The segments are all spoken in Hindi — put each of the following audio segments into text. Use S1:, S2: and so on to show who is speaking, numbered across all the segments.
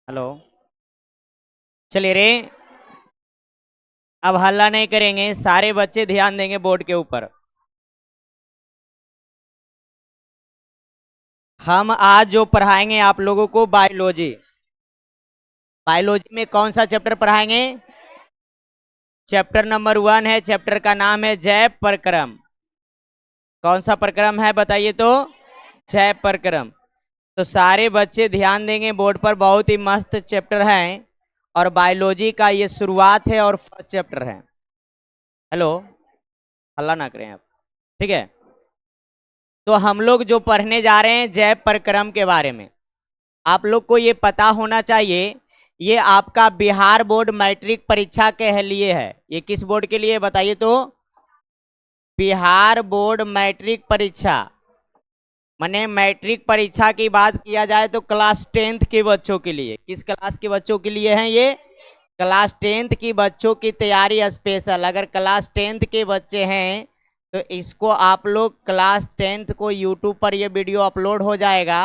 S1: हेलो। चलिए रे, अब हल्ला नहीं करेंगे, सारे बच्चे ध्यान देंगे बोर्ड के ऊपर। हम आज जो पढ़ाएंगे आप लोगों को बायोलॉजी। बायोलॉजी में कौन सा चैप्टर पढ़ाएंगे? चैप्टर नंबर 1 है। चैप्टर का नाम है जैव प्रक्रम। कौन सा प्रक्रम है बताइए तो? जैव प्रक्रम। तो सारे बच्चे ध्यान देंगे बोर्ड पर, बहुत ही मस्त चैप्टर है और बायोलॉजी का ये शुरुआत है और फर्स्ट चैप्टर है। हेलो, हल्ला ना करें आप, ठीक है? तो हम लोग जो पढ़ने जा रहे हैं जैव प्रक्रम के बारे में, आप लोग को ये पता होना चाहिए। ये आपका बिहार बोर्ड मैट्रिक परीक्षा के लिए है। ये किस बोर्ड के लिए बताइए तो? बिहार बोर्ड मैट्रिक परीक्षा। माने मैट्रिक परीक्षा की बात किया जाए तो क्लास 10th के बच्चों के लिए। किस क्लास के बच्चों के लिए है ये? क्लास 10th की बच्चों की तैयारी स्पेशल। अगर क्लास 10th के बच्चे हैं तो इसको आप लोग क्लास 10th को यूट्यूब पर ये वीडियो अपलोड हो जाएगा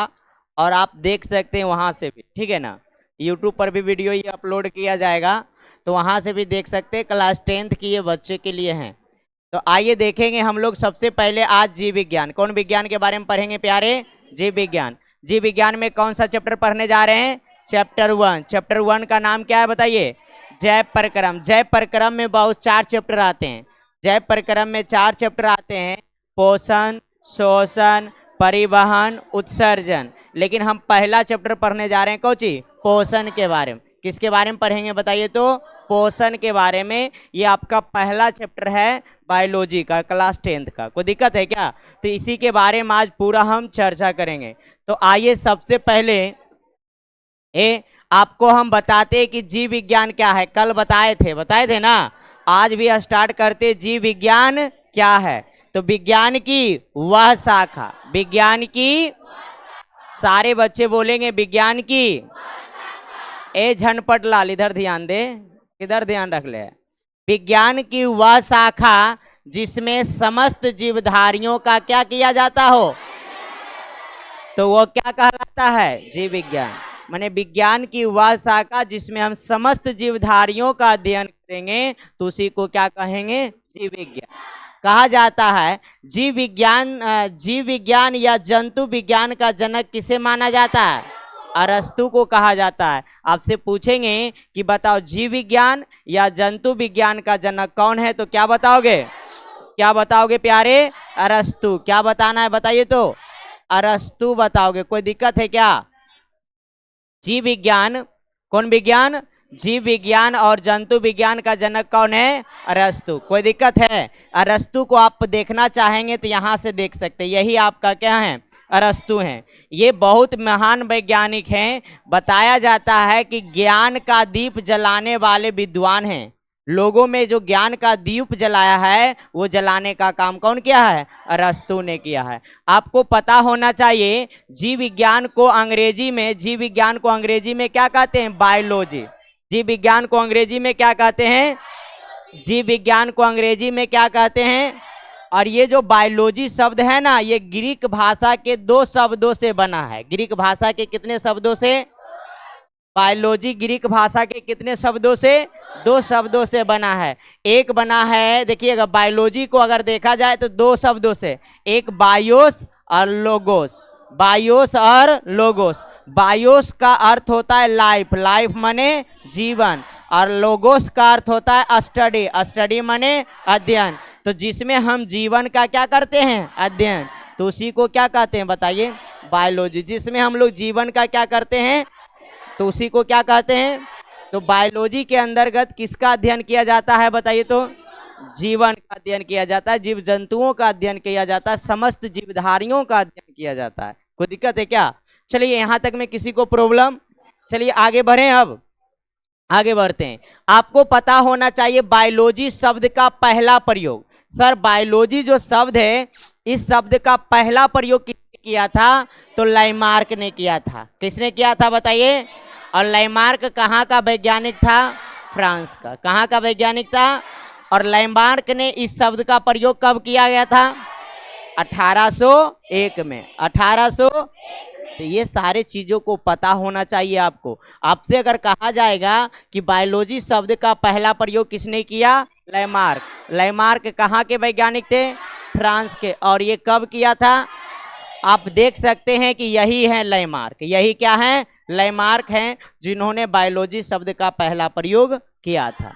S1: और आप देख सकते हैं वहाँ से भी, ठीक है ना? यूट्यूब पर भी वीडियो ये अपलोड किया जाएगा, तो वहाँ से भी देख सकते हैं। क्लास 10th की ये बच्चे के लिए हैं। तो आइए देखेंगे हम लोग सबसे पहले आज जीव विज्ञान। कौन विज्ञान के बारे में पढ़ेंगे प्यारे? जीव विज्ञान। जीव विज्ञान में कौन सा चैप्टर पढ़ने जा रहे हैं? चैप्टर 1। चैप्टर 1 का नाम क्या है बताइए? जैव प्रक्रम। जैव प्रक्रम में बहुत 4 चैप्टर आते हैं। जैव प्रक्रम में 4 चैप्टर आते हैं: पोषण, शोषण, परिवहन, उत्सर्जन। लेकिन हम पहला चैप्टर पढ़ने जा रहे हैं कौन सी? पोषण के बारे में। किसके बारे में पढ़ेंगे बताइए तो? पोषण के बारे में। ये आपका पहला चैप्टर है बायोलॉजी का, क्लास 10th का। कोई दिक्कत है क्या? तो इसी के बारे में आज पूरा हम चर्चा करेंगे। तो आइए सबसे पहले आपको हम बताते हैं कि जीव विज्ञान क्या है। कल बताए थे ना। आज भी स्टार्ट करते जीव विज्ञान क्या है। तो विज्ञान की वह शाखा। विज्ञान की, सारे बच्चे बोलेंगे विज्ञान की। झनपट लाल इधर ध्यान दे, किधर ध्यान रख ले। विज्ञान की वह शाखा जिसमें समस्त जीवधारियों का क्या किया जाता हो, तो वो क्या कहलाता है? जीव विज्ञान। माने विज्ञान की वह शाखा जिसमें हम समस्त जीवधारियों का अध्ययन करेंगे तो उसी को क्या कहेंगे? जीव विज्ञान कहा जाता है। जीव विज्ञान या जंतु विज्ञान का जनक किसे माना जाता है? अरस्तु को कहा जाता है। आपसे पूछेंगे कि बताओ जीव विज्ञान या जंतु विज्ञान का जनक कौन है, तो क्या बताओगे? क्या बताओगे प्यारे? अरस्तु। क्या बताना है बताइए तो? अरस्तु बताओगे। कोई दिक्कत है क्या? जीव विज्ञान, कौन विज्ञान? जीव विज्ञान और जंतु विज्ञान का जनक कौन है? अरस्तु। कोई दिक्कत है? अरस्तु को आप देखना चाहेंगे तो यहाँ से देख सकते हैं। यही आपका क्या है? अरस्तु हैं। ये बहुत महान वैज्ञानिक हैं। बताया जाता है कि ज्ञान का दीप जलाने वाले विद्वान हैं। लोगों में जो ज्ञान का दीप जलाया है वो जलाने का काम कौन किया है? अरस्तु ने किया है। आपको पता होना चाहिए जीव विज्ञान को अंग्रेजी में क्या कहते हैं? बायोलॉजी। जीव विज्ञान को अंग्रेजी में क्या कहते हैं? जीव विज्ञान को अंग्रेजी में क्या कहते हैं? और ये जो बायोलॉजी शब्द है ना, ये ग्रीक भाषा के 2 शब्दों से बना है। ग्रीक भाषा के कितने शब्दों से? बायोलॉजी ग्रीक भाषा के कितने शब्दों से? 2 शब्दों से बना है। एक बना है, देखिएगा, बायोलॉजी को अगर देखा जाए तो 2 शब्दों से, एक बायोस और लोगोस। बायोस और लोगोस। बायोस का अर्थ होता है लाइफ, लाइफ माने जीवन, और लोगोस का अर्थ होता है स्टडी, स्टडी माने अध्ययन। तो जिसमें हम जीवन का क्या करते हैं? अध्ययन, तो उसी को क्या कहते हैं बताइए? बायोलॉजी। जिसमें हम लोग जीवन का क्या करते हैं तो उसी को क्या कहते हैं? तो बायोलॉजी के अंतर्गत किसका अध्ययन किया जाता है बताइए तो? जीवन का अध्ययन किया जाता है, जीव जंतुओं का अध्ययन किया जाता है, समस्त जीवधारियों का अध्ययन किया जाता है। कोई दिक्कत है क्या? चलिए, यहां तक में किसी को प्रॉब्लम? चलिए आगे बढ़े। अब आगे बढ़ते हैं। आपको पता होना चाहिए बायोलॉजी शब्द का पहला प्रयोग। सर, बायोलॉजी जो शब्द है, इस शब्द का पहला प्रयोग किसने किया था? तो लाइमार्क ने किया था। किसने किया था बताइए? और लाइमार्क कहाँ का वैज्ञानिक था? फ्रांस का। कहाँ का वैज्ञानिक था? और लाइमार्क ने इस शब्द का प्रयोग कब किया गया था? 1801 में। 1800 तो ये सारे चीजों को पता होना चाहिए आपको। आपसे अगर कहा जाएगा कि बायोलॉजी शब्द का पहला प्रयोग किसने किया, लैमार्क। लैमार्क कहाँ के वैज्ञानिक थे, फ्रांस के। और ये कब किया था, आप देख सकते हैं कि यही है लैमार्क। यही क्या है, लैमार्क हैं, जिन्होंने बायोलॉजी शब्द का पहला प्रयोग किया था।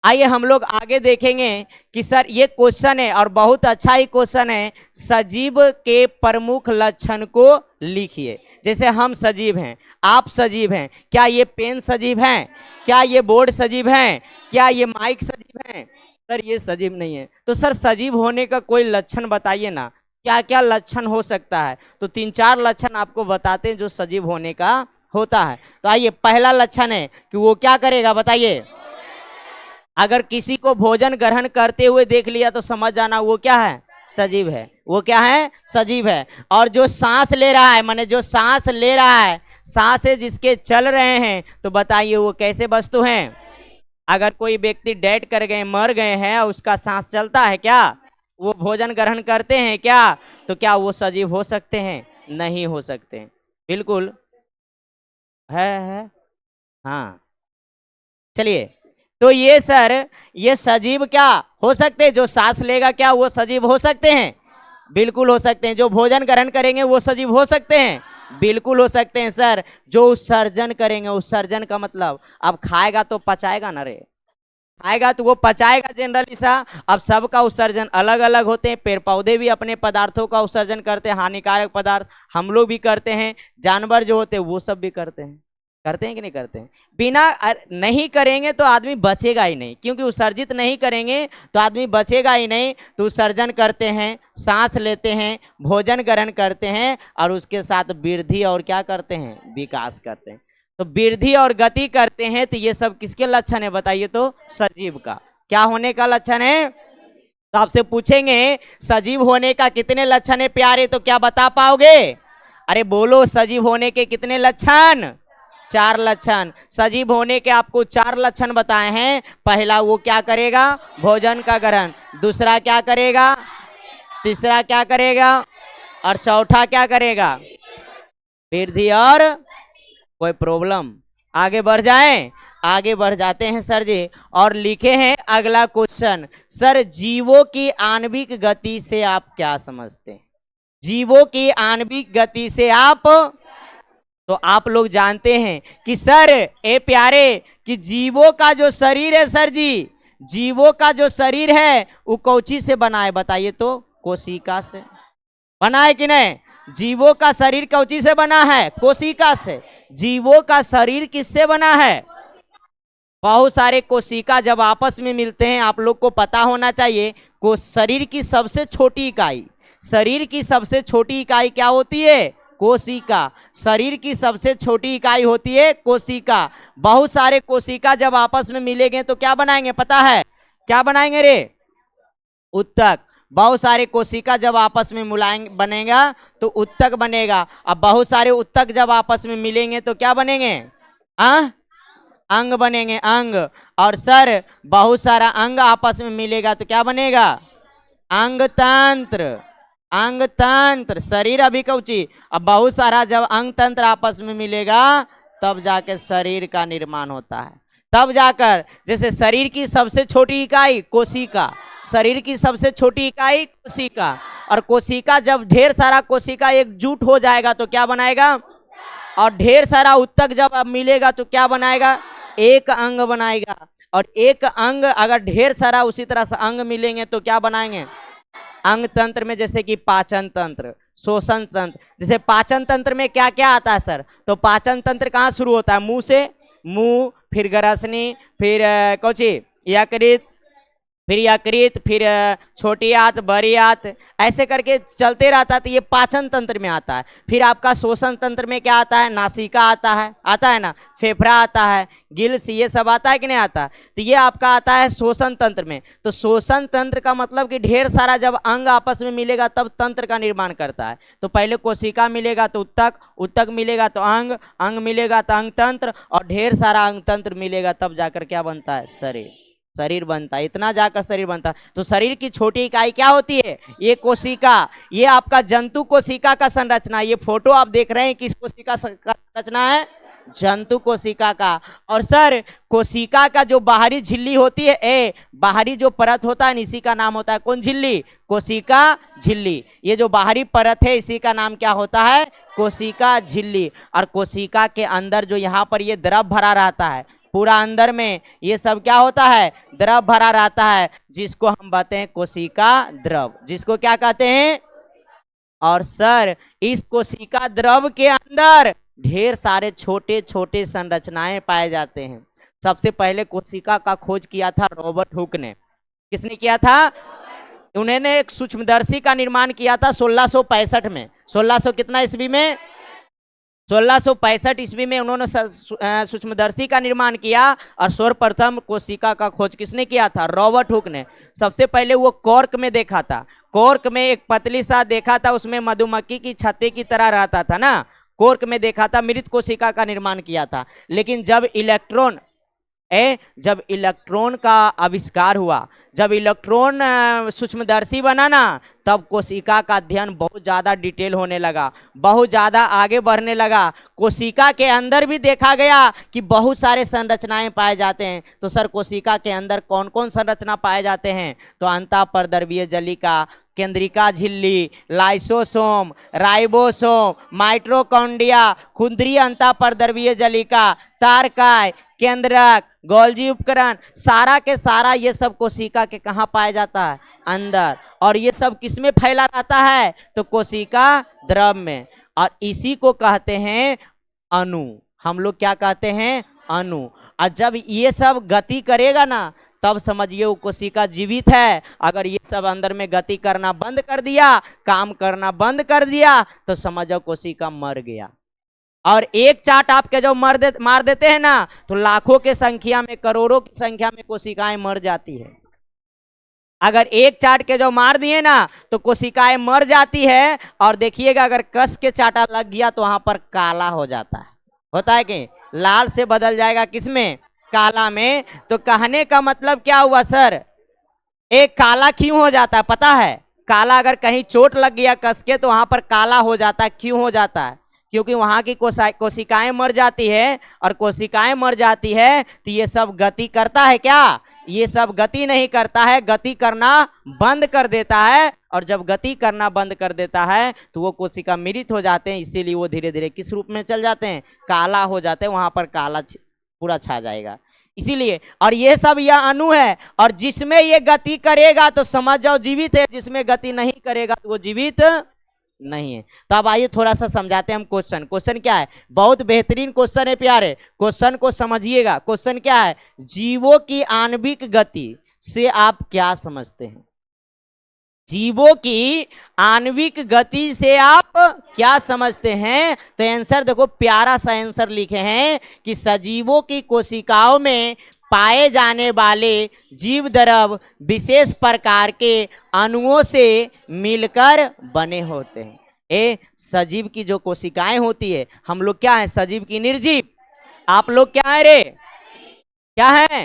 S1: आइए हम लोग आगे देखेंगे कि सर ये क्वेश्चन है और बहुत अच्छा ही क्वेश्चन है, सजीव के प्रमुख लक्षण को लिखिए। जैसे हम सजीव हैं, आप सजीव हैं, क्या ये पेन सजीव हैं, क्या ये बोर्ड सजीव हैं, क्या ये माइक सजीव हैं, सर ये सजीव नहीं है। तो सर सजीव होने का कोई लक्षण बताइए ना, क्या क्या लक्षण हो सकता है। तो 3-4 लक्षण आपको बताते हैं जो सजीव होने का होता है। तो आइए पहला लक्षण है कि वो क्या करेगा, बताइए। अगर किसी को भोजन ग्रहण करते हुए देख लिया तो समझ जाना वो क्या है, सजीव है। वो क्या है, सजीव है। और जो सांस ले रहा है, माने जो सांस ले रहा है, सांसें जिसके चल रहे हैं, तो बताइए वो कैसे वस्तु हैं। अगर कोई व्यक्ति डेड कर गए, मर गए हैं, उसका सांस चलता है क्या, वो भोजन ग्रहण करते हैं क्या, तो क्या वो सजीव हो सकते हैं, नहीं हो सकते। बिल्कुल है हाँ। चलिए, तो ये सर ये सजीव क्या हो सकते हैं, जो सांस लेगा क्या वो सजीव हो सकते हैं, बिल्कुल हो सकते हैं। जो भोजन ग्रहण करेंगे वो सजीव हो सकते हैं, बिल्कुल हो सकते हैं सर। जो उत्सर्जन करेंगे, उत्सर्जन का मतलब अब खाएगा तो पचाएगा ना रे, खाएगा तो वो पचाएगा जनरली सा। अब सबका उत्सर्जन अलग अलग होते हैं। पेड़ पौधे भी अपने पदार्थों का उत्सर्जन करते हैं, हानिकारक पदार्थ हम लोग भी करते हैं, जानवर जो होते हैं वो सब भी करते हैं। करते हैं कि नहीं करते हैं। बिना नहीं करेंगे तो आदमी बचेगा ही नहीं, क्योंकि उत्सर्जित नहीं करेंगे तो आदमी बचेगा ही नहीं। तो उत्सर्जन करते हैं, सांस लेते हैं, भोजन ग्रहण करते हैं, और उसके साथ वृद्धि और क्या करते हैं, विकास करते हैं। तो वृद्धि और गति करते हैं। तो ये सब किसके लक्षण है बताइए, तो सजीव का क्या होने का लक्षण है। तो आपसे पूछेंगे सजीव होने का कितने लक्षण है प्यारे, तो क्या बता पाओगे, अरे बोलो सजीव होने के कितने लक्षण, 4 लक्षण। सजीव होने के आपको 4 लक्षण बताए हैं। पहला वो क्या करेगा, भोजन का ग्रहण। दूसरा क्या करेगा, तीसरा क्या करेगा, और चौथा क्या करेगा, वृद्धि और कोई प्रॉब्लम। आगे बढ़ जाएं, आगे बढ़ जाते हैं सर जी। और लिखे हैं अगला क्वेश्चन, सर जीवों की आणविक गति से आप क्या समझते हैं, जीवों की आणविक गति से आप, तो आप लोग जानते हैं कि सर ए प्यारे कि जीवों का जो शरीर है सर जी, जीवों का जो शरीर है वो कौची से बना है बताइए, तो कोशिका से बना है कि नहीं। जीवों का शरीर कौची से बना है, कोशिका से। जीवों का शरीर किससे बना है, बहुत सारे कोशिका जब आपस में मिलते हैं, आप लोग को पता होना चाहिए को शरीर की सबसे छोटी इकाई, शरीर की सबसे छोटी इकाई क्या होती है, कोशिका। शरीर की सबसे छोटी इकाई होती है कोशिका। बहुत सारे कोशिका जब आपस में मिलेंगे तो क्या बनाएंगे पता है, क्या बनाएंगे रे, उत्तक। बहुत सारे कोशिका जब आपस में मिलाएंगे बनेगा तो उत्तक बनेगा। अब बहुत सारे उत्तक जब आपस में मिलेंगे तो क्या बनेंगे, अंग बनेंगे, अंग। और सर बहुत सारा अंग आपस में मिलेगा तो क्या बनेगा, अंग तंत्र, अंग तंत्र। शरीर अभी कौची, अब बहुत सारा जब अंग तंत्र आपस में मिलेगा तब जाके शरीर का निर्माण होता है। तब जाकर जैसे शरीर की सबसे छोटी इकाई कोशिका, शरीर की सबसे छोटी इकाई कोशिका, और कोशिका जब ढेर सारा कोशिका एकजुट हो जाएगा तो क्या बनाएगा, और ढेर सारा उत्तक जब अब मिलेगा तो क्या बनाएगा, एक अंग बनाएगा। और एक अंग अगर ढेर सारा उसी तरह से अंग मिलेंगे तो क्या बनाएंगे, अंग तंत्र में जैसे कि पाचन तंत्र, श्वसन तंत्र। जैसे पाचन तंत्र में क्या क्या आता है सर, तो पाचन तंत्र कहाँ शुरू होता है, मुंह से, मुंह, फिर ग्रसनी, फिर कौची यकृत, फिर यकृत, फिर छोटी आंत, बड़ी आंत, ऐसे करके चलते रहता है। तो ये पाचन तंत्र में आता है। फिर आपका श्वसन तंत्र में क्या आता है, नासिका आता है ना, फेफड़ा आता है, गिल्स, ये सब आता है कि नहीं आता। तो ये आपका आता है श्वसन तंत्र में। तो श्वसन तंत्र का मतलब कि ढेर सारा जब अंग आपस में मिलेगा तब तंत्र का निर्माण करता है। तो पहले कोशिका मिलेगा तो उत्तक, उत्तक मिलेगा तो अंग, अंग मिलेगा तो अंग तंत्र, और ढेर सारा अंग तंत्र मिलेगा तब जाकर क्या बनता है, शरीर। शरीर बनता है, इतना जाकर शरीर बनता है। तो शरीर की छोटी इकाई क्या होती है? ये कोशिका। ये आपका जंतु कोशिका का संरचना। ये फोटो आप देख रहे हैं किस कोशिका का संरचना है? जंतु कोशिका का। और सर कोशिका का जो बाहरी झिल्ली होती है, बाहरी जो परत होता है इसी का नाम होता है कौन झिल्ली? कोशिका झिल्ली। ये जो बाहरी परत है इसी का नाम क्या होता है? कोशिका झिल्ली। और कोशिका के अंदर जो यहाँ पर ये द्रव भरा रहता है, पूरा अंदर में ये सब क्या होता है? द्रव भरा रहता है, जिसको हम कहते हैं कोशिका द्रव। जिसको क्या कहते हैं? और सर इस कोशिका द्रव के अंदर ढेर सारे छोटे छोटे संरचनाएं पाए जाते हैं। सबसे पहले कोशिका का खोज किया था रॉबर्ट हुक ने। किसने किया था? उन्होंने एक सूक्ष्मदर्शी का निर्माण किया था 1665 में। 1600 कितना ईस्वी में? 1665 ईस्वी में उन्होंने सूक्ष्मदर्शी का निर्माण किया। और सर्वप्रथम कोशिका का खोज किसने किया था? रॉबर्ट हुक ने। सबसे पहले वो कॉर्क में देखा था। कॉर्क में एक पतली सा देखा था, उसमें मधुमक्खी की छत्ते की तरह रहता था ना, कॉर्क में देखा था, मृत कोशिका का निर्माण किया था। लेकिन जब इलेक्ट्रॉन का आविष्कार हुआ, जब इलेक्ट्रॉन सूक्ष्मदर्शी बना ना, तब कोशिका का अध्ययन बहुत ज़्यादा डिटेल होने लगा, बहुत ज़्यादा आगे बढ़ने लगा। कोशिका के अंदर भी देखा गया कि बहुत सारे संरचनाएं पाए जाते हैं। तो सर कोशिका के अंदर कौन कौन संरचना पाए जाते हैं? तो अंतःपरद्रव्यीय जलिका, केंद्रिका झिल्ली, लाइसोसोम, राइबोसोम, माइटोकॉन्ड्रिया, खुंद्रीय अंतःपरद्रव्यीय जलिका, तारकाय, केंद्रक, गोल्जी उपकरण, सारा के सारा ये सब कोशिका के कहाँ पाया जाता है? अंदर। और ये सब किसमें फैला रहता है? तो कोशिका द्रव में। और इसी को कहते हैं अणु। हम लोग क्या कहते हैं? अणु। और जब ये सब गति करेगा ना, तब समझिए वो कोशिका जीवित है। अगर ये सब अंदर में गति करना बंद कर दिया, काम करना बंद कर दिया, तो समझो कोशिका मर गया। और एक चाट आपके जो मार देते हैं ना, तो लाखों के संख्या में, करोड़ों की संख्या में कोशिकाएं मर जाती है। अगर एक चाट के जो मार दिए ना, तो कोशिकाएं मर जाती है। और देखिएगा अगर कस के चाटा लग गया तो वहां पर काला हो जाता है। होता है कि लाल से बदल जाएगा किसमें? काला में। तो कहने का मतलब क्या हुआ सर? एक काला क्यों हो जाता है पता है? काला अगर कहीं चोट लग गया कस के तो वहां पर काला हो जाता है। क्यों हो जाता है? क्योंकि वहां की कोशिकाएं मर जाती है। और कोशिकाएं मर जाती है तो ये सब गति करता है क्या? ये सब गति नहीं करता है, गति करना बंद कर देता है। और जब गति करना बंद कर देता है तो वो कोशिका मृत हो जाते हैं। इसीलिए वो धीरे धीरे किस रूप में चल जाते हैं? काला हो जाते हैं। वहां पर काला पूरा छा जाएगा। इसीलिए और ये सब यह अणु है। और जिसमें ये गति करेगा तो समझ जाओ जीवित है, जिसमें गति नहीं करेगा तो वो जीवित नहीं है। तो अब आइए थोड़ा सा समझाते हैं हम क्वेश्चन। क्वेश्चन क्या है? बहुत बेहतरीन क्वेश्चन है प्यारे, क्वेश्चन को समझिएगा। क्वेश्चन क्या है? जीवों की आणविक गति से आप क्या समझते हैं? जीवों की आणविक गति से आप क्या समझते हैं? तो आंसर देखो, प्यारा सा आंसर लिखे हैं कि सजीवों की कोशिकाओं में पाए जाने वाले जीव द्रव विशेष प्रकार के अणुओं से मिलकर बने होते हैं। सजीव की जो कोशिकाएं होती है, हम लोग क्या है? सजीव की निर्जीव। आप लोग क्या है रे? क्या है?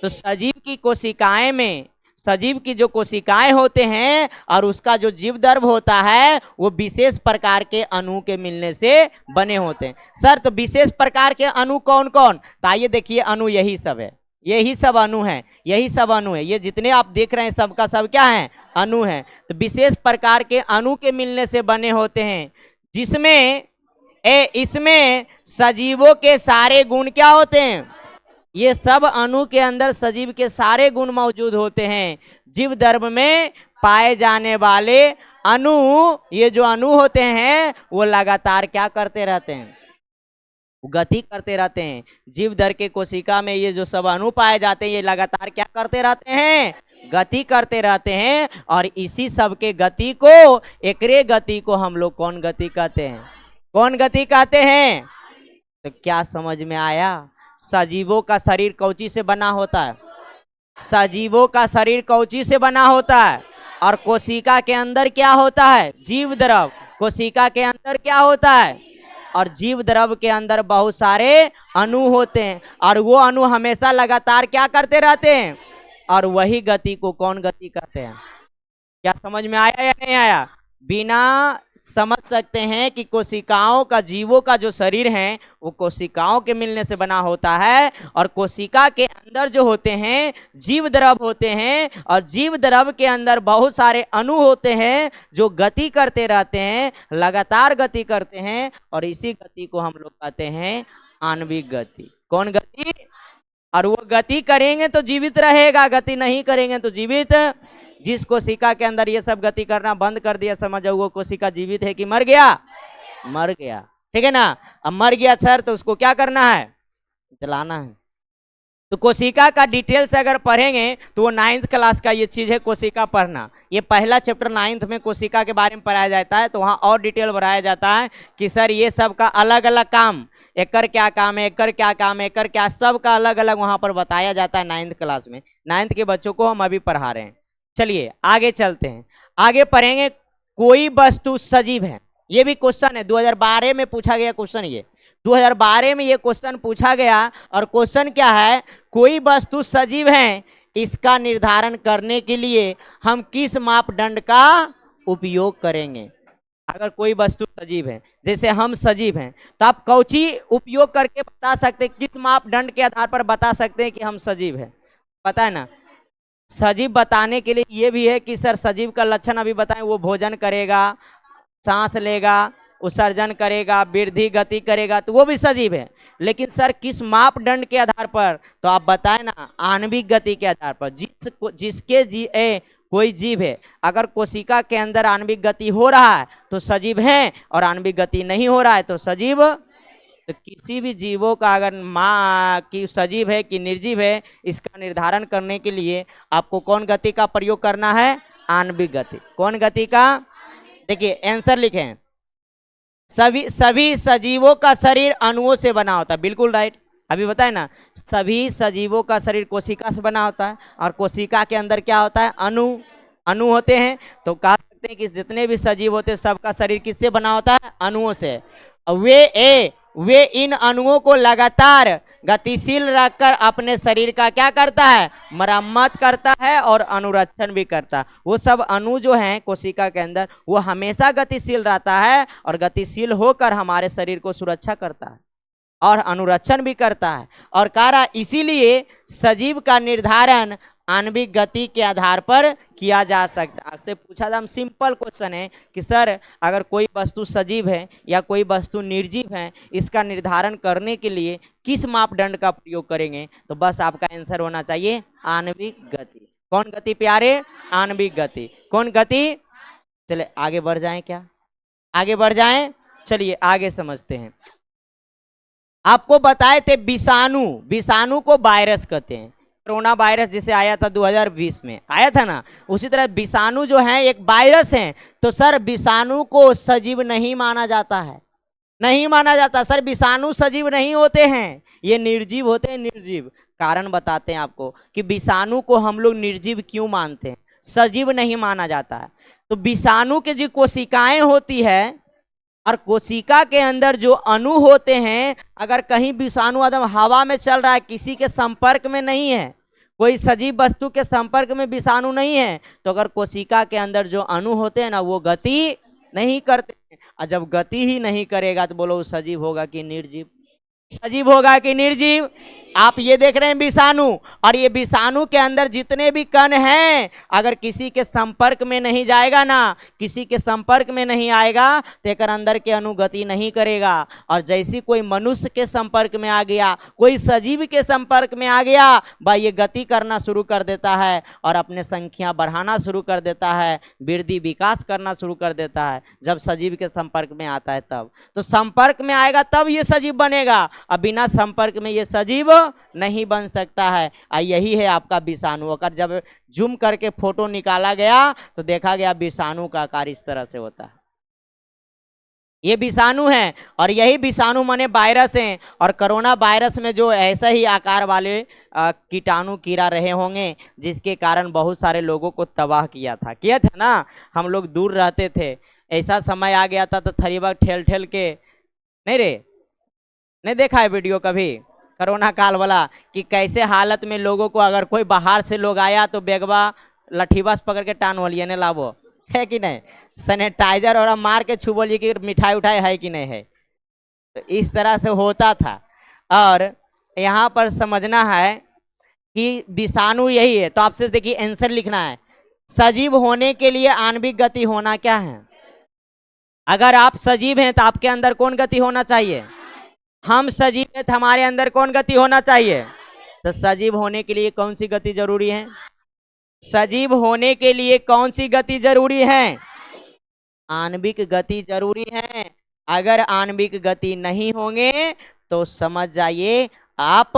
S1: तो सजीव की कोशिकाएं में, सजीव की जो कोशिकाएं होते हैं और उसका जो जीव द्रव होता है वो विशेष प्रकार के अणु के मिलने से बने होते हैं। सर तो विशेष प्रकार के अणु कौन कौन? तो आइए देखिए, अणु यही सब है, यही सब अणु है, यही सब अणु है। ये जितने आप देख रहे हैं सबका सब क्या है? अणु है। तो विशेष प्रकार के अणु के मिलने से बने होते हैं, जिसमें इसमें सजीवों के सारे गुण क्या होते हैं? ये सब अणु के अंदर सजीव के सारे गुण मौजूद होते हैं। जीव द्रव में पाए जाने वाले अणु, ये जो अणु होते हैं वो लगातार क्या करते रहते हैं? गति करते रहते हैं। जीव द्रव के कोशिका में ये जो सब अणु पाए जाते हैं ये लगातार क्या करते रहते हैं? गति करते रहते हैं। और इसी सब के गति को, एकरे गति को हम लोग कौन गति कहते हैं? कौन गति कहते हैं? तो क्या समझ में आया? सजीवों का शरीर कौची से बना होता है? सजीवों का शरीर कौची से बना होता है? और कोशिका के अंदर क्या होता है? जीव द्रव। कोशिका के अंदर क्या होता है? और जीव द्रव के अंदर बहुत सारे अणु होते हैं। और वो अणु हमेशा लगातार क्या करते रहते हैं? और वही गति को कौन गति कहते हैं? क्या समझ में आया या नहीं आया? बिना समझ सकते हैं कि कोशिकाओं का, जीवों का जो शरीर है वो कोशिकाओं के मिलने से बना होता है, और कोशिका के अंदर जो होते हैं जीव द्रव होते हैं, और जीव द्रव के अंदर बहुत सारे अणु होते हैं जो गति करते रहते हैं, लगातार गति करते हैं, और इसी गति को हम लोग कहते हैं आणविक गति। कौन गति? और वो गति करेंगे तो जीवित रहेगा, गति नहीं करेंगे तो जीवित। जिस कोशिका के अंदर ये सब गति करना बंद कर दिया, समझो वो कोशिका जीवित है कि मर गया? मर गया। ठीक है ना? अब मर गया सर, तो उसको क्या करना है? जलाना है। तो कोशिका का डिटेल से अगर पढ़ेंगे तो वो 9th क्लास का ये चीज है, कोशिका पढ़ना। ये पहला चैप्टर 9th में कोशिका के बारे में पढ़ाया जाता है, तो वहाँ और डिटेल बढ़ाया जाता है कि सर ये सब का अलग अलग काम, एकर क्या काम है, एकर क्या काम है, एकर क्या, सब का अलग अलग वहाँ पर बताया जाता है 9th क्लास में। 9th के बच्चों को हम अभी पढ़ा रहे हैं। चलिए आगे चलते हैं, आगे पढ़ेंगे। कोई वस्तु सजीव है, ये भी क्वेश्चन है, 2012 में पूछा गया क्वेश्चन। ये 2012 में ये क्वेश्चन पूछा गया, और क्वेश्चन क्या है? कोई वस्तु सजीव है, इसका निर्धारण करने के लिए हम किस मापदंड का उपयोग करेंगे? अगर कोई वस्तु सजीव है, जैसे हम सजीव हैं, तो आप कौची उपयोग करके बता सकते हैं, किस मापदंड के आधार पर बता सकते हैं कि हम सजीव हैं? पता है ना? सजीव बताने के लिए ये भी है कि सर सजीव का लक्षण अभी बताएं। वो भोजन करेगा, सांस लेगा, उत्सर्जन करेगा, वृद्धि गति करेगा, तो वो भी सजीव है। लेकिन सर किस मापदंड के आधार पर? तो आप बताएं ना, आणविक गति के आधार पर। जिसके कोई जीव है, अगर कोशिका के अंदर आणविक गति हो रहा है तो सजीव है, और आणविक गति नहीं हो रहा है तो सजीव। तो किसी भी जीवों का अगर मां कि सजीव है कि निर्जीव है, इसका निर्धारण करने के लिए आपको कौन गति का प्रयोग करना है? आणविक गति। कौन गति का? देखिए आंसर लिखें, सभी सजीवों का शरीर अणुओं से बना होता है। बिल्कुल राइट, अभी बताए ना, सभी सजीवों का शरीर कोशिका से बना होता है, और कोशिका के अंदर क्या होता है? अणु होते हैं। तो कह सकते हैं कि जितने भी सजीव होते हैं सबका शरीर किससे बना होता है? अणुओं से। वे इन अणुओं को लगातार गतिशील रखकर अपने शरीर का क्या करता है? मरम्मत करता है और अनुरक्षण भी करता है। वो सब अणु जो हैं कोशिका के अंदर, वो हमेशा गतिशील रहता है, और गतिशील होकर हमारे शरीर को सुरक्षा करता है और अनुरक्षण भी करता है। और कहा इसीलिए सजीव का निर्धारण आणविक गति के आधार पर किया जा सकता है। आपसे पूछा था, हम सिंपल क्वेश्चन है कि सर अगर कोई वस्तु सजीव है या कोई वस्तु निर्जीव है, इसका निर्धारण करने के लिए किस मापदंड का प्रयोग करेंगे? तो बस आपका आंसर होना चाहिए आणविक गति। कौन गति प्यारे? आणविक गति। कौन गति? चले आगे बढ़ जाएं, क्या आगे बढ़ जाएं? चलिए आगे समझते हैं। आपको बताए थे विषाणु को वायरस कहते हैं। कोरोना वायरस जिसे आया था 2020 में आया था ना, उसी तरह विषाणु जो है एक वायरस है। तो सर विषाणु को सजीव नहीं माना जाता है, नहीं माना जाता। सर विषाणु सजीव नहीं होते हैं, ये निर्जीव होते हैं। निर्जीव कारण बताते हैं आपको कि विषाणु को हम लोग निर्जीव क्यों मानते हैं, सजीव नहीं माना जाता है। तो विषाणु के जो कोशिकाएं होती है और कोशिका के अंदर जो अणु होते हैं, अगर कहीं विषाणु एकदम हवा में चल रहा है, किसी के संपर्क में नहीं है, कोई सजीव वस्तु के संपर्क में विषाणु नहीं है, तो अगर कोशिका के अंदर जो अणु होते हैं ना, वो गति नहीं करते हैं। और जब गति ही नहीं करेगा तो बोलो सजीव होगा कि निर्जीव? सजीव होगा कि निर्जीव? आप ये देख रहे हैं विषाणु, और ये विषाणु के अंदर जितने भी कण हैं, अगर किसी के संपर्क में नहीं जाएगा ना, किसी के संपर्क में नहीं आएगा तो एक अंदर के अणु गति नहीं करेगा। और जैसी कोई मनुष्य के संपर्क में आ गया, कोई सजीव के संपर्क में आ गया, भाई ये गति करना शुरू कर देता है और अपने संख्या बढ़ाना शुरू कर देता है, वृद्धि विकास करना शुरू कर देता है। जब सजीव के संपर्क में आता है तब, तो संपर्क में आएगा तब ये सजीव बनेगा, अब बिना संपर्क में ये सजीव नहीं बन सकता है। यही है आपका विषाणु। अगर जब जूम करके फोटो निकाला गया तो देखा गया विषाणु का आकार इस तरह से होता है। ये विषाणु है, और यही विषाणु माने वायरस हैं। और कोरोना वायरस में जो ऐसा ही आकार वाले कीटाणु कीड़ा रहे होंगे, जिसके कारण बहुत सारे लोगों को तबाह किया था ना। हम लोग दूर रहते थे, ऐसा समय आ गया था तो थरीबा ठेल ठेल के, नहीं रे, नहीं देखा है वीडियो कभी? कोरोना काल वाला, कि कैसे हालत में लोगों को, अगर कोई बाहर से लोग आया तो बेगवा लठीबा से पकड़ के टान वालिए ने लावो, है कि नहीं, सैनिटाइजर और मार के छू बोलिए कि मिठाई उठाई है कि नहीं है। तो इस तरह से होता था। और यहाँ पर समझना है कि विषाणु यही है। तो आपसे देखिए आंसर लिखना है, सजीव होने के लिए आणविक गति होना क्या है। अगर आप सजीव हैं तो आपके अंदर कौन गति होना चाहिए, हम सजीव हैं तो हमारे अंदर कौन गति होना चाहिए। तो सजीव होने के लिए कौन सी गति जरूरी है, सजीव होने के लिए कौन सी गति जरूरी है, आणविक गति जरूरी है। अगर आणविक गति नहीं होंगे तो समझ जाइए आप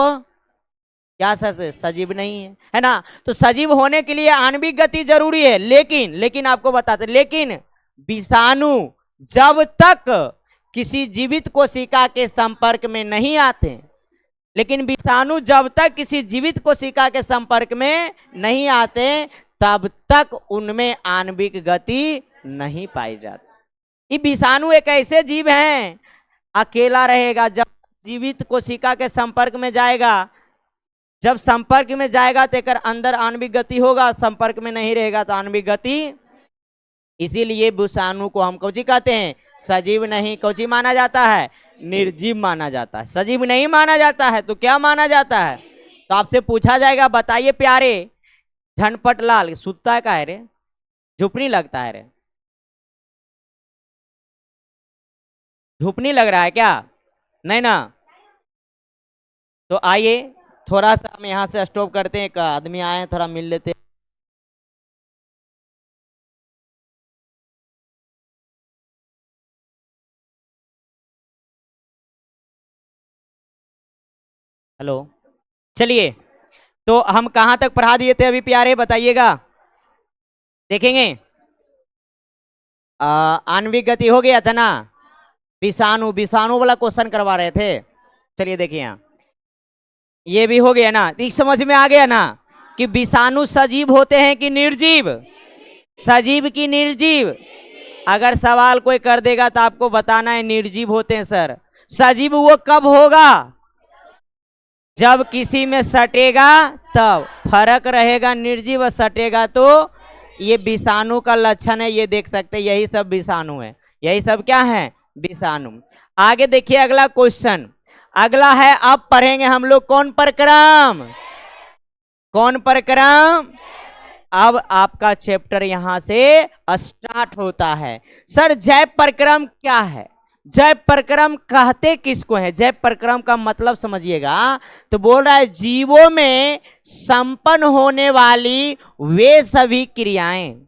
S1: क्या सजीव नहीं है ना। तो सजीव होने के लिए आणविक गति जरूरी है। लेकिन आपको बताते, लेकिन विषाणु जब तक किसी जीवित कोशिका के संपर्क में नहीं आते, लेकिन विषाणु जब तक किसी जीवित कोशिका के संपर्क में नहीं आते तब तक उनमें आणविक गति नहीं पाई जाती। ये विषाणु एक ऐसे जीव हैं, अकेला रहेगा, जब जीवित कोशिका के संपर्क में जाएगा, जब संपर्क में जाएगा तो एक अंदर आणविक गति होगा, संपर्क में नहीं रहेगा तो आणविक गति। इसीलिए विषाणु को हम कौची कहते हैं, सजीव नहीं कौची माना जाता है, निर्जीव माना जाता है। सजीव नहीं माना जाता है तो क्या माना जाता है। तो आपसे पूछा जाएगा, बताइए प्यारे झनपट लाल, सुतता का है रे, झुपनी लगता है रे, झुपनी लग रहा है क्या, नहीं ना। तो आइए थोड़ा सा हम यहाँ से स्टॉप करते हैं, एक आदमी आए हैं, थोड़ा मिल लेते हैं। हेलो, चलिए तो हम कहाँ तक पढ़ा दिए थे अभी प्यारे, बताइएगा। देखेंगे आणविक गति हो गया था ना, विषाणु वाला क्वेश्चन करवा रहे थे। चलिए देखिए यहाँ ये भी हो गया ना, समझ में आ गया ना कि विषाणु सजीव होते हैं कि निर्जीव, सजीव की निर्जीव। अगर सवाल कोई कर देगा तो आपको बताना है निर्जीव होते हैं सर। सजीव वो कब होगा, जब किसी में सटेगा तब फर्क रहेगा, निर्जीव सटेगा तो ये विषाणु का लक्षण है, ये देख सकते हैं, यही सब विषाणु है, यही सब क्या है, विषाणु। आगे देखिए अगला क्वेश्चन, अगला है, अब पढ़ेंगे हम लोग कौन प्रक्रम, कौन प्रक्रम। अब आपका चैप्टर यहां से स्टार्ट होता है। सर जैव प्रक्रम क्या है, जैव प्रक्रम कहते किसको है, जैव प्रक्रम का मतलब समझिएगा। तो बोल रहा है जीवों में संपन्न होने वाली वे सभी क्रियाएं,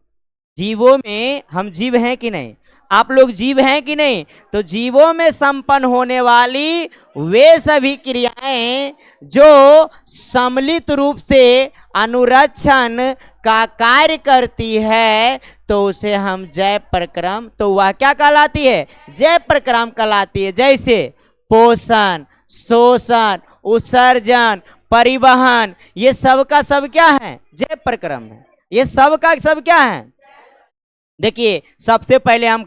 S1: जीवों में, हम जीव हैं कि नहीं, आप लोग जीव हैं कि नहीं, तो जीवों में संपन्न होने वाली वे सभी क्रियाएं जो सम्मिलित रूप से अनुरक्षण का कार्य करती है तो उसे हम जैव प्रक्रम, तो वह क्या कहलाती है, जैव प्रक्रम कहलाती है। जैसे पोषण, शोषण, उत्सर्जन, परिवहन, ये सब का सब क्या है, जैव प्रक्रम है। ये सब का सब क्या है, देखिए सबसे पहले हम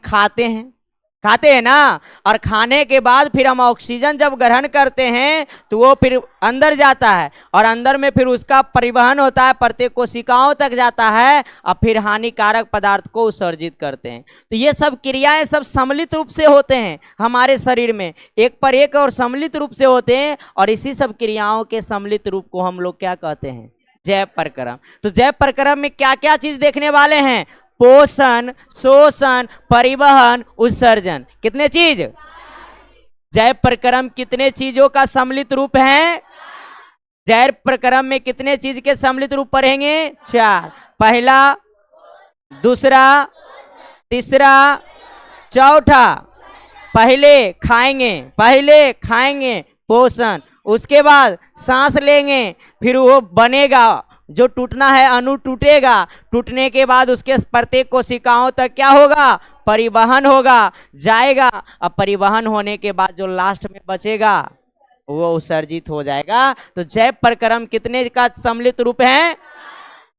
S1: खाते हैं ना, और खाने के बाद फिर हम ऑक्सीजन जब ग्रहण करते हैं तो वो फिर अंदर जाता है, और अंदर में फिर उसका परिवहन होता है, प्रत्येक कोशिकाओं तक जाता है, और फिर हानिकारक पदार्थ को उत्सर्जित करते हैं। तो ये सब क्रियाएं सब सम्मिलित रूप से होते हैं हमारे शरीर में, एक पर एक और सम्मिलित रूप से होते हैं, और इसी सब क्रियाओं के सम्मिलित रूप को हम लोग क्या कहते हैं, जैव प्रक्रम। तो जैव प्रक्रम में क्या क्या चीज देखने वाले हैं, पोषण, शोषण, परिवहन, उत्सर्जन, कितने चीज, जैव प्रक्रम कितने चीजों का सम्मिलित रूप है, जैव प्रक्रम में कितने चीज के सम्मिलित रूप पढ़ेंगे, 4, पहला, दूसरा, तीसरा, चौथा। पहले खाएंगे पोषण, उसके बाद सांस लेंगे, फिर वो बनेगा, जो टूटना है अणु टूटेगा, टूटने के बाद उसके प्रत्येक कोशिकाओं तक क्या होगा, परिवहन होगा, जाएगा, अब परिवहन होने के बाद जो लास्ट में बचेगा वो उत्सर्जित हो जाएगा। तो जैव प्रक्रम कितने का सम्मिलित रूप है,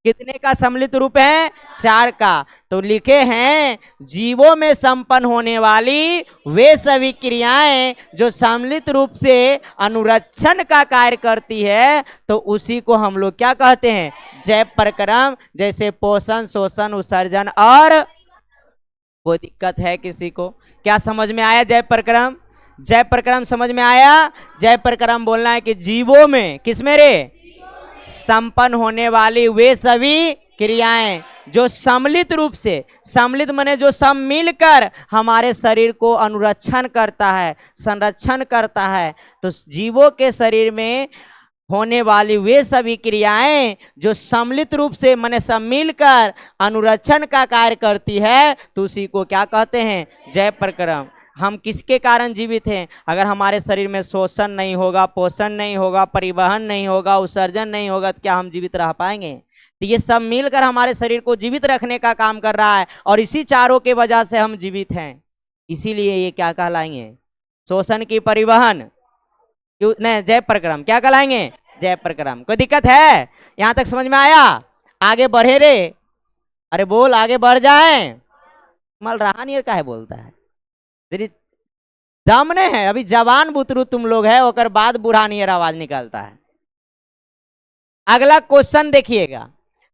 S1: कितने का सम्मिलित रूप है? 4 का। तो लिखे हैं जीवों में संपन्न होने वाली वे सभी क्रियाएं जो सम्मिलित रूप से अनुरक्षण का कार्य करती है, तो उसी को हम लोग क्या कहते हैं? जैव प्रक्रम। जैसे पोषण, शोषण, उत्सर्जन और कोई दिक्कत है किसी को? क्या समझ में आया जैव प्रक्रम? जैव प्रक्रम समझ में आया? जैव प्रक्रम बोलना है कि जीवों में, किसमें रे? संपन्न होने वाली वे सभी क्रियाएं जो सम्मिलित रूप से, सम्मिलित माने जो सब मिलकर हमारे शरीर को अनुरक्षण करता है, संरक्षण करता है। तो जीवों के शरीर में होने वाली वे सभी क्रियाएं जो सम्मिलित रूप से माने सब मिलकर अनुरक्षण का कार्य करती है, तो उसी को क्या कहते हैं? जैव प्रक्रम। हम किसके कारण जीवित हैं? अगर हमारे शरीर में शोषण नहीं होगा, पोषण नहीं होगा, परिवहन नहीं होगा, उत्सर्जन नहीं होगा, तो क्या हम जीवित रह पाएंगे? तो ये सब मिलकर हमारे शरीर को जीवित रखने का काम कर रहा है, और इसी चारों के वजह से हम जीवित हैं। इसीलिए ये क्या कहलाएंगे? शोषण की परिवहन, क्यों नहीं? जैव प्रक्रम। क्या कहलाएंगे? जैव प्रक्रम। कोई दिक्कत है? यहां तक समझ में आया? आगे बढ़े रे? अरे बोल, आगे बढ़ जाए। मल रहा नहीं का है बोलता है, तेरी दम ने है, अभी जवान बुतरू तुम लोग है, ओकर बाद बूढ़ा नियर आवाज निकलता है। अगला क्वेश्चन देखिएगा।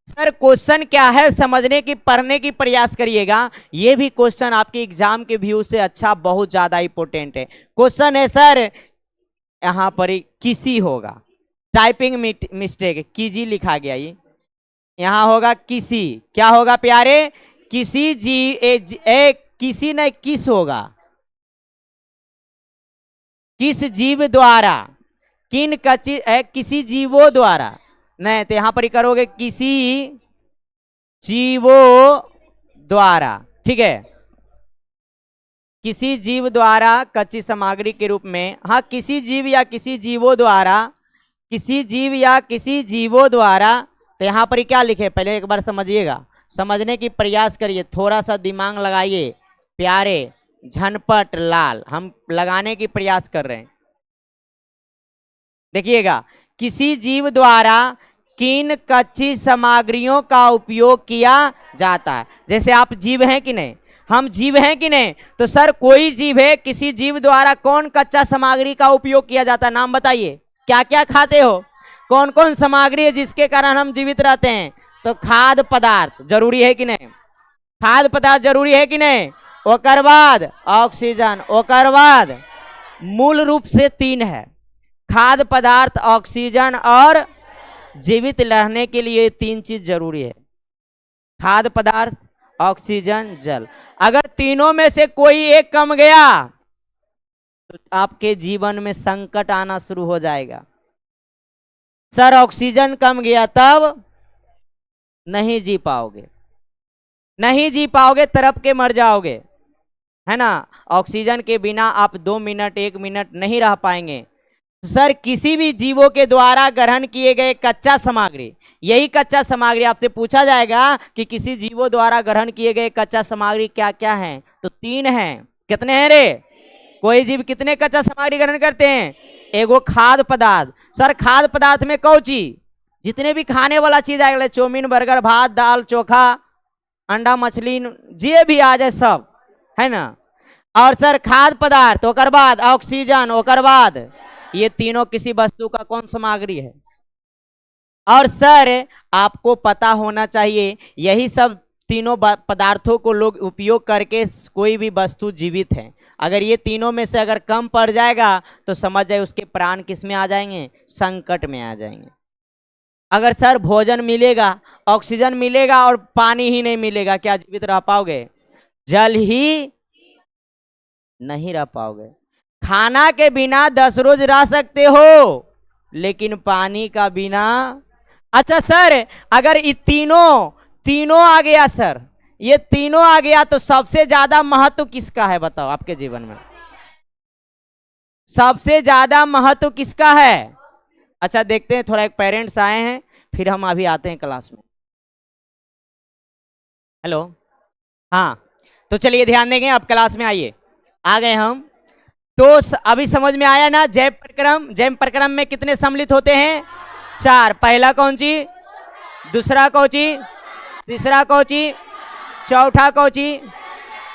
S1: सर क्वेश्चन क्या है समझने की, पढ़ने की प्रयास करिएगा। ये भी क्वेश्चन आपके एग्जाम के व्यू से अच्छा, बहुत ज्यादा इंपोर्टेंट है। क्वेश्चन है सर, यहां पर ही किसी होगा, टाइपिंग मिस्टेक, कीजी लिखा गया, ये यहां होगा किसी। क्या होगा प्यारे? किसी किसी न किस होगा, किस जीव द्वारा, किन किसी जीवों द्वारा, नहीं तो यहां पर ही करोगे किसी जीवों द्वारा। ठीक है, किसी जीव द्वारा कच्ची सामग्री के रूप में, हाँ किसी जीव या किसी जीवों द्वारा, किसी जीव या किसी जीवों द्वारा। तो यहां पर ही क्या लिखे पहले एक बार समझिएगा, समझने की प्रयास करिए, थोड़ा सा दिमाग लगाइए प्यारे। झनपट लाल हम लगाने की प्रयास कर रहे हैं। देखिएगा, किसी जीव द्वारा किन कच्ची सामग्रियों का उपयोग किया जाता है। जैसे आप जीव हैं कि नहीं, हम जीव हैं कि नहीं, तो सर कोई जीव है, किसी जीव द्वारा कौन कच्चा सामग्री का उपयोग किया जाता है? नाम बताइए, क्या क्या खाते हो, कौन कौन सामग्री है जिसके कारण हम जीवित रहते हैं? तो खाद्य पदार्थ जरूरी है कि नहीं? खाद्य पदार्थ जरूरी है कि नहीं? ओकर बाद ऑक्सीजन, ओकर बाद मूल रूप से 3 है, खाद्य पदार्थ, ऑक्सीजन और जीवित रहने के लिए 3 चीज जरूरी है, खाद्य पदार्थ, ऑक्सीजन, जल। अगर तीनों में से कोई एक कम गया तो आपके जीवन में संकट आना शुरू हो जाएगा। सर ऑक्सीजन कम गया तब नहीं जी पाओगे, नहीं जी पाओगे, तरफ के मर जाओगे, है ना। ऑक्सीजन के बिना आप 2 मिनट 1 मिनट नहीं रह पाएंगे। सर किसी भी जीवों के द्वारा ग्रहण किए गए कच्चा सामग्री, यही कच्चा सामग्री आपसे पूछा जाएगा कि किसी जीवों द्वारा ग्रहण किए गए कच्चा सामग्री क्या क्या है, तो 3 हैं। कितने हैं रे? कोई जीव कितने कच्चा सामग्री ग्रहण करते हैं? एगो खाद्य पदार्थ। सर खाद्य पदार्थ में कौन चीज, जितने भी खाने वाला चीज आएगा, चौमीन, बर्गर, भात, दाल, चोखा, अंडा, मछली, जे भी आ जाए सब, है ना। और सर खाद्य पदार्थ, ओकर बाद ऑक्सीजन, ओकर बाद ये तीनों किसी वस्तु का कौन सामग्री है? और सर आपको पता होना चाहिए यही सब तीनों पदार्थों को लोग उपयोग करके कोई भी वस्तु जीवित है। अगर ये तीनों में से अगर कम पड़ जाएगा तो समझ जाए उसके प्राण किस में आ जाएंगे? संकट में आ जाएंगे। अगर सर भोजन मिलेगा, ऑक्सीजन मिलेगा और पानी ही नहीं मिलेगा, क्या जीवित रह पाओगे? जल ही नहीं रह पाओगे। खाना के बिना 10 रोज रह सकते हो, लेकिन पानी का बिना। अच्छा सर अगर ये तीनों आ गया, सर ये तीनों आ गया, तो सबसे ज्यादा महत्व किसका है बताओ आपके जीवन में? सबसे ज्यादा महत्व किसका है? अच्छा देखते हैं, थोड़ा एक पेरेंट्स आए हैं, फिर हम अभी आते हैं क्लास में। हेलो, हाँ तो चलिए ध्यान देंगे, अब क्लास में आइए। आ गए हम, तो अभी समझ में आया ना जैव प्रक्रम? जैव प्रक्रम में कितने सम्मिलित होते हैं? 4। पहला कौन सी? दूसरा कौची, तीसरा कौची, चौथा कौची,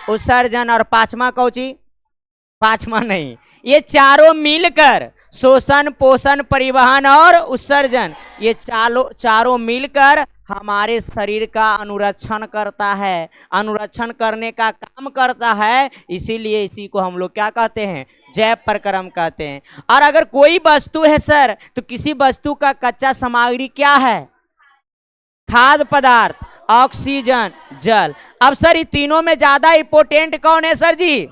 S1: उत्सर्जन, और पांचवा कौची, पांचवा नहीं, ये चारों मिलकर शोषण, पोषण, परिवहन और उत्सर्जन, ये चारों मिलकर हमारे शरीर का अनुरक्षण करता है, अनुरक्षण करने का काम करता है। इसीलिए इसी को हम लोग क्या कहते हैं, जैव प्रक्रम कहते हैं। और अगर कोई वस्तु है सर, तो किसी वस्तु का कच्चा सामग्री क्या है, खाद्य पदार्थ, ऑक्सीजन, जल। अब सर ये तीनों में ज्यादा इंपोर्टेंट कौन है सर जी?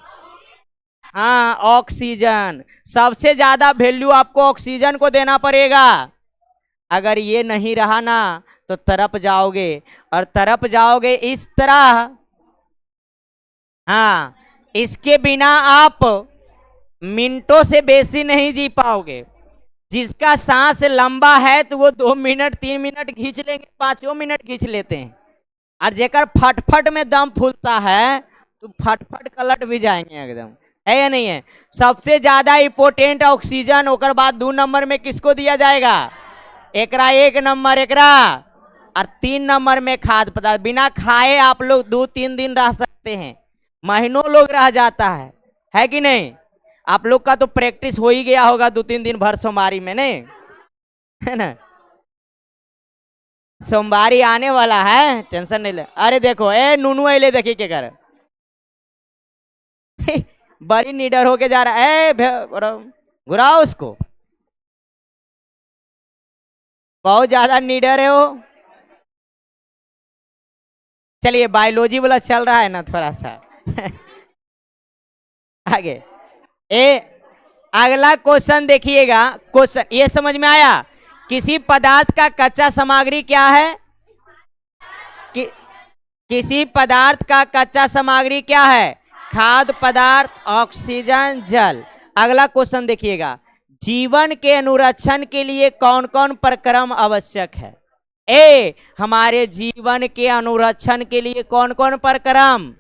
S1: हाँ, ऑक्सीजन। सबसे ज्यादा वैल्यू आपको ऑक्सीजन को देना पड़ेगा। अगर ये नहीं रहा ना तो तरप जाओगे, और तरप जाओगे इस तरह। हाँ, इसके बिना आप मिनटों से बेसी नहीं जी पाओगे। जिसका सांस लंबा है तो वो 2 मिनट 3 मिनट खींच लेंगे, 5 मिनट खींच लेते हैं। और जेकर फटफट में दम फूलता है तो फटफट कलट भी जाएंगे एकदम, है या नहीं है? सबसे ज्यादा इंपोर्टेंट ऑक्सीजन, ओकर बाद 2 नंबर में किसको दिया जाएगा? एकरा 1 नंबर एकरा, और 3 नंबर में खाद्य पदार्थ। बिना खाए आप लोग 2-3 दिन रह सकते हैं, महीनों लोग रह जाता है कि नहीं? आप लोग का तो प्रैक्टिस हो ही गया होगा 2-3 दिन भर सोमवारी में, नहीं है ना? सोमवारी आने वाला है, टेंशन नहीं ले। अरे देखो ए नूनू अले, देखिए क्या कर बड़ी निडर होके जा रहा है, घुराओ उसको, बहुत ज्यादा निडर है वो। चलिए बायोलॉजी वाला चल रहा है ना थोड़ा सा आगे अगला क्वेश्चन देखिएगा। क्वेश्चन ये समझ में आया? किसी पदार्थ का कच्चा सामग्री क्या है? किसी पदार्थ का कच्चा सामग्री क्या है? खाद्य पदार्थ, ऑक्सीजन, जल। अगला क्वेश्चन देखिएगा, जीवन के अनुरक्षण के लिए कौन कौन प्रक्रम आवश्यक है? ए, हमारे जीवन के अनुरक्षण के लिए कौन कौन प्रक्रम?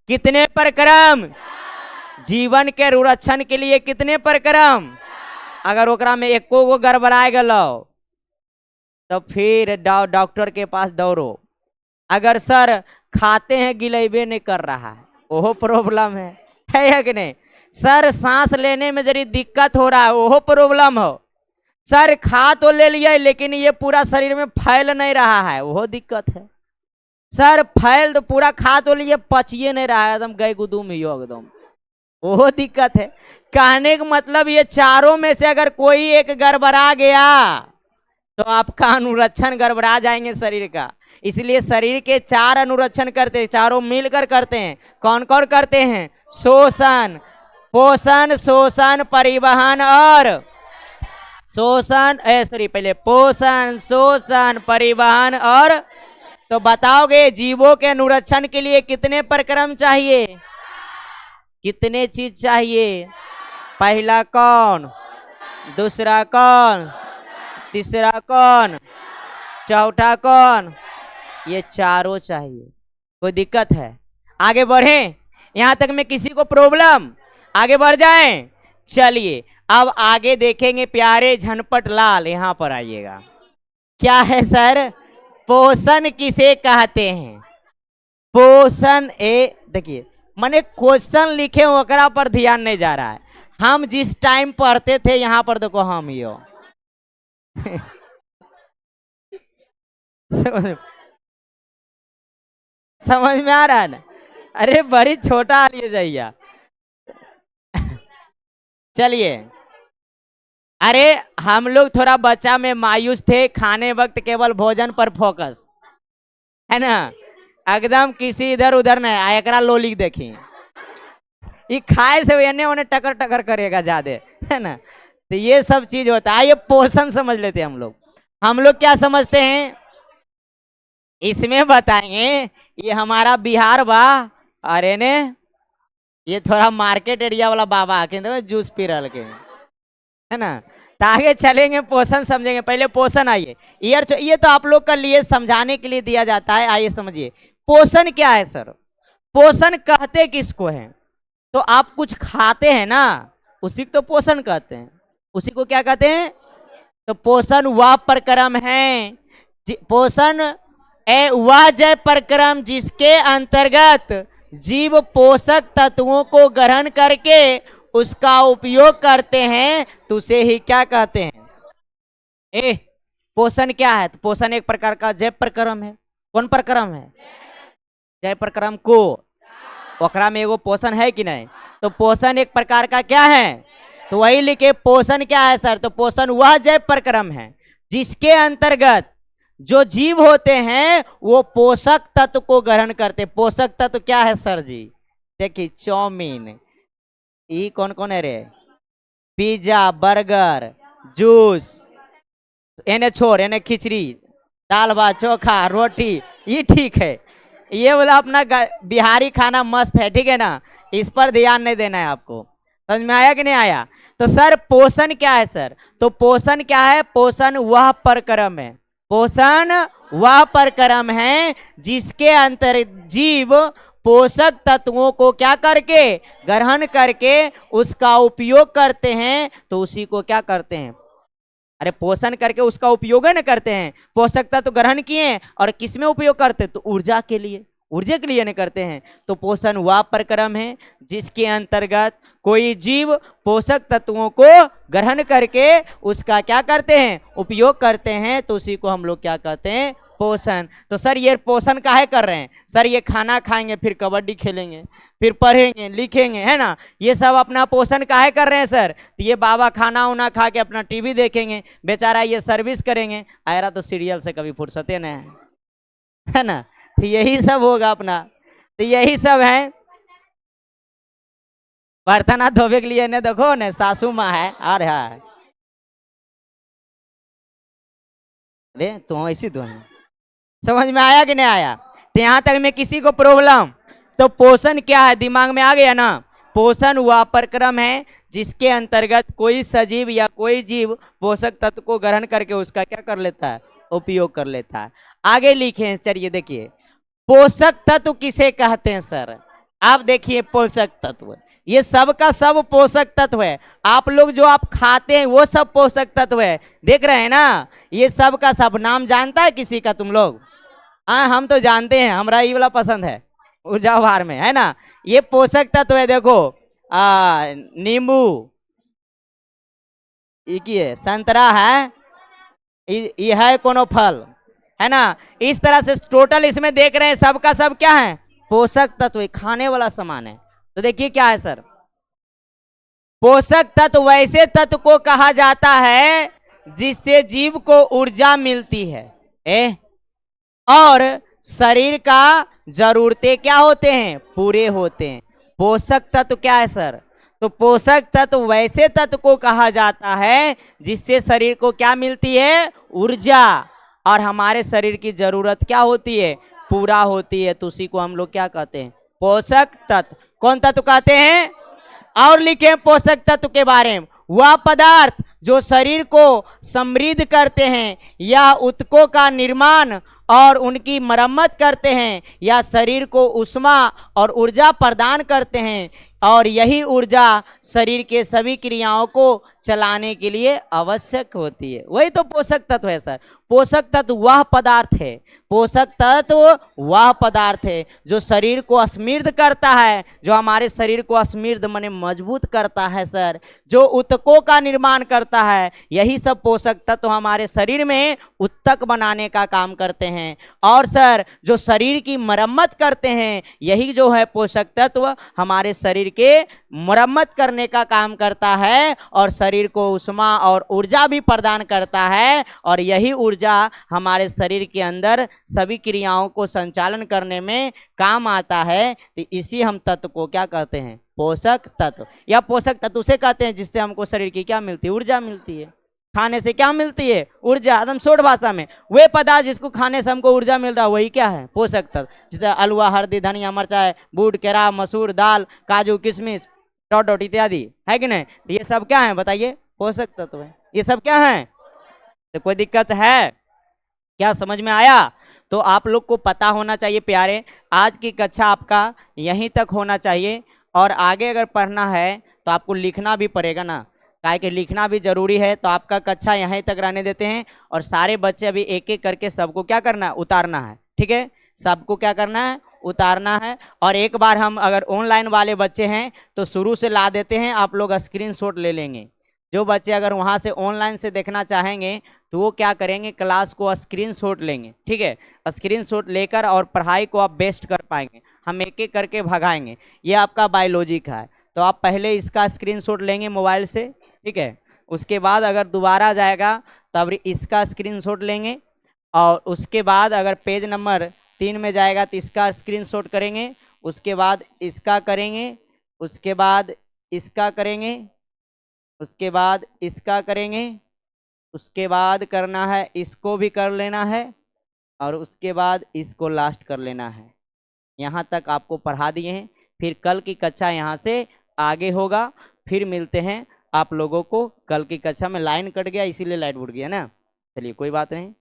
S1: कितने प्रक्रम? जीवन के अनुरक्षण के लिए कितने प्रक्रम? अगर ओकरा में एको गो गड़बड़ा गलो तो फिर डॉक्टर के पास दौड़ो। अगर सर खाते हैं गिलेबे नहीं कर रहा है, ओहो प्रॉब्लम है या कि नहीं? सर सांस लेने में जरी दिक्कत हो रहा है, ओहो प्रॉब्लम हो। सर खा तो ले लिया लेकिन ये पूरा शरीर में फैल नहीं रहा है, वो दिक्कत है। सर फैल तो पूरा खा तो लिए, पचिए नहीं रहा है, एकदम गए गुदू में हो एकदम, वो दिक्कत है। कहने का मतलब ये चारों में से अगर कोई एक गड़बड़ा गया तो आपका अनुरक्षण गड़बड़ा जाएंगे शरीर का। इसलिए शरीर के 4 अनुरक्षण करते हैं, चारों मिलकर करते हैं। कौन कौन करते हैं? शोषण, पोषण, शोषण, परिवहन और शोषण, पहले पोषण, शोषण, परिवहन और। तो बताओगे जीवों के अनुरक्षण के लिए कितने प्रक्रम चाहिए? कितने चीज चाहिए? पहला कौन, दूसरा कौन, तीसरा कौन, चौथा कौन? ये चारों चाहिए। कोई दिक्कत है? आगे बढ़े, यहां तक में किसी को प्रॉब्लम? आगे बढ़ जाएं। चलिए अब आगे देखेंगे प्यारे झनपट लाल, यहां पर आइएगा। क्या है सर? पोषण किसे कहते हैं? पोषण देखिए मैंने क्वेश्चन लिखे ओकरा पर ध्यान नहीं जा रहा है। हम जिस टाइम पढ़ते थे यहां पर देखो हम यो समझ में आ रहा है ना? अरे बड़ी छोटा लिए जाइए। चलिए, अरे हम लोग थोड़ा बच्चा में मायूस थे, खाने वक्त केवल भोजन पर फोकस, है ना? एकदम किसी इधर उधर नहीं। एकरा लोली देखी, ये खाए से एने ओने टकर टकर करेगा ज्यादा, है ना? तो ये सब चीज होता है। ये पोषण समझ लेते हैं हम लोग। हम लोग क्या समझते हैं इसमें बताएंगे। ये हमारा बिहार बा, अरे ने ये थोड़ा मार्केट एरिया वाला बाबा के जूस पी रहा के, है ना? तो आगे चलेंगे, पोषण समझेंगे। पहले पोषण आइए, ये तो आप लोग के लिए समझाने के लिए दिया जाता है। आइए समझिए पोषण क्या है सर। पोषण कहते किसको है? तो आप कुछ खाते हैं ना, उसी को तो पोषण कहते हैं। उसी को क्या कहते हैं? तो पोषण वह प्रक्रम है पोषण वह जय प्रक्रम जिसके अंतर्गत जीव पोषक तत्वों को ग्रहण करके उसका उपयोग करते हैं, तो उसे ही क्या कहते हैं? पोषण क्या है? तो पोषण एक प्रकार का जय प्रक्रम है। कौन प्रक्रम है? जय प्रक्रम को ओकरा में एगो पोषण है कि नहीं? तो पोषण एक प्रकार का क्या है? तो वही लिखे पोषण क्या है सर? तो पोषण वह जय प्रक्रम है जिसके अंतर्गत जो जीव होते हैं वो पोषक तत्व को ग्रहण करते। पोषक तत्व क्या है सर जी? देखिए चाउमीन, ये कौन कौन है रे? पिज्जा, बर्गर, जूस, इन्हें छोड़, इन्हें खिचड़ी, दाल भात चोखा रोटी, ये ठीक है। ये बोला अपना बिहारी खाना मस्त है, ठीक है ना, इस पर ध्यान नहीं देना है आपको। समझ में आया कि नहीं आया? तो सर पोषण क्या है सर? तो पोषण क्या है? पोषण वह परक्रम है, पोषण वह परक्रम है जिसके अंतर जीव पोषक तत्वों को क्या करके ग्रहण करके उसका उपयोग करते हैं, तो उसी को क्या करते हैं? अरे पोषण करके उसका उपयोग न करते हैं, पोषक तत्व ग्रहण किए और किस में उपयोग करते? तो ऊर्जा के लिए, ऊर्जा के लिए न करते हैं। तो पोषण वह प्रक्रम है जिसके अंतर्गत कोई जीव पोषक तत्वों को ग्रहण करके उसका क्या करते हैं? उपयोग करते हैं, तो उसी को हम लोग क्या कहते हैं? पोषण। तो सर ये पोषण काहे कर रहे हैं? सर ये खाना खाएंगे, फिर कबड्डी खेलेंगे, फिर पढ़ेंगे लिखेंगे, है ना, ये सब अपना पोषण काहे कर रहे हैं सर? तो ये बाबा खाना उना खा के अपना टीवी देखेंगे, बेचारा ये सर्विस करेंगे, आयरा तो सीरियल से कभी फुर्सते नहीं है ना। तो यही सब होगा अपना, तो यही सब है। बर्तन हाथ धोबे के लिए ने देखो ने सासू माँ है और है, अरे तो ऐसी तो है। समझ में आया कि नहीं आया? तो यहाँ तक में किसी को प्रॉब्लम? तो पोषण क्या है दिमाग में आ गया ना? पोषण वह प्रक्रम है जिसके अंतर्गत कोई सजीव या कोई जीव पोषक तत्व को ग्रहण करके उसका क्या कर लेता है? उपयोग कर लेता है। आगे लिखे, चलिए देखिए पोषक तत्व किसे कहते हैं सर? आप देखिए पोषक तत्व, ये सब का सब पोषक तत्व है। आप लोग जो आप खाते हैं वो सब पोषक तत्व है, देख रहे हैं ना? ये सब का सब नाम जानता है किसी का तुम लोग? हाँ हम तो जानते हैं, हमारा ये वाला पसंद है ऊर्जा भार में, है ना। ये पोषक तत्व है। देखो नींबू, ये संतरा है, ये है कोनो फल, है ना। इस तरह से टोटल इसमें देख रहे हैं सबका सब क्या है? पोषक तत्व, खाने वाला सामान है। तो देखिए क्या है सर, पोषक तत्व वैसे तत्व को कहा जाता है जिससे जीव को ऊर्जा मिलती है और शरीर का जरूरतें क्या होते हैं? पूरे होते हैं। पोषक तत्व क्या है सर? तो पोषक तत्व वैसे तत्व को कहा जाता है जिससे शरीर को क्या मिलती है? ऊर्जा, और हमारे शरीर की जरूरत क्या होती है? पूरा होती है। तो उसी को हम लोग क्या कहते हैं? पोषक तत्व। कौन तत्व कहते हैं? और लिखे पोषक तत्व के बारे में, वह पदार्थ जो शरीर को समृद्ध करते हैं या ऊतकों का निर्माण और उनकी मरम्मत करते हैं या शरीर को ऊष्मा और ऊर्जा प्रदान करते हैं, और यही ऊर्जा शरीर के सभी क्रियाओं को चलाने के लिए आवश्यक होती है। वही तो पोषक तत्व है सर। पोषक तत्व वह पदार्थ है, पोषक तत्व वह पदार्थ है जो शरीर को समृद्ध करता है, जो हमारे शरीर को समृद्ध माने मजबूत करता है सर, जो ऊतकों का निर्माण करता है। यही सब पोषक तत्व हमारे शरीर में ऊतक बनाने का काम करते हैं। और सर जो शरीर की मरम्मत करते हैं, यही जो है पोषक तत्व हमारे शरीर के मरम्मत करने का काम करता है और शरीर को ऊष्मा और ऊर्जा भी प्रदान करता है, और यही ऊर्जा हमारे शरीर के अंदर सभी क्रियाओं को संचालन करने में काम आता है। तो इसी हम तत्व को क्या कहते हैं? पोषक तत्व। या पोषक तत्व उसे कहते हैं जिससे हमको शरीर की क्या मिलती है? ऊर्जा मिलती है। खाने से क्या मिलती है? ऊर्जा। एकदम शॉर्ट भाषा में वे पदार्थ जिसको खाने से हमको ऊर्जा मिल रहा है वही क्या है? पोषक तत्व। जैसे अलुआ, हल्दी, धनिया, मिर्चाई, बूट, केरा, मसूर, दाल, काजू, किशमिश, टोट इत्यादि, है कि नहीं? तो ये सब क्या है बताइए? पोषक तत्व है। ये सब क्या है? तो कोई दिक्कत है क्या? समझ में आया? तो आप लोग को पता होना चाहिए प्यारे, आज की कक्षा आपका यहीं तक होना चाहिए, और आगे अगर पढ़ना है तो आपको लिखना भी पड़ेगा ना। काहे कि लिखना भी जरूरी है। तो आपका कक्षा यहीं तक रहने देते हैं और सारे बच्चे अभी एक एक करके सबको क्या करना है, उतारना है। ठीक है, सबको क्या करना है, उतारना है। और एक बार हम अगर ऑनलाइन वाले बच्चे हैं तो शुरू से ला देते हैं, आप लोग स्क्रीनशॉट ले लेंगे। जो बच्चे अगर वहां से ऑनलाइन से देखना चाहेंगे तो वो क्या करेंगे, क्लास को स्क्रीनशॉट लेंगे। ठीक है, स्क्रीनशॉट लेकर और पढ़ाई को आप बेस्ट कर पाएंगे। हम एक एक करके भगाएंगे। ये आपका बायोलॉजी का है, तो आप पहले इसका स्क्रीनशॉट लेंगे मोबाइल से। ठीक है, उसके बाद अगर दोबारा जाएगा तब इसका स्क्रीनशॉट लेंगे, और उसके बाद अगर पेज नंबर 3 में जाएगा तो इसका स्क्रीनशॉट करेंगे। उसके बाद इसका करेंगे, उसके बाद इसका करेंगे, उसके बाद इसका करेंगे, उसके बाद करना है इसको भी कर लेना है, और उसके बाद इसको लास्ट कर लेना है। यहाँ तक आपको पढ़ा दिए हैं। फिर कल की कक्षा यहाँ से आगे होगा। फिर मिलते हैं आप लोगों को कल की कक्षा में। लाइन कट गया इसीलिए लाइट उड़ गया ना, चलिए कोई बात नहीं।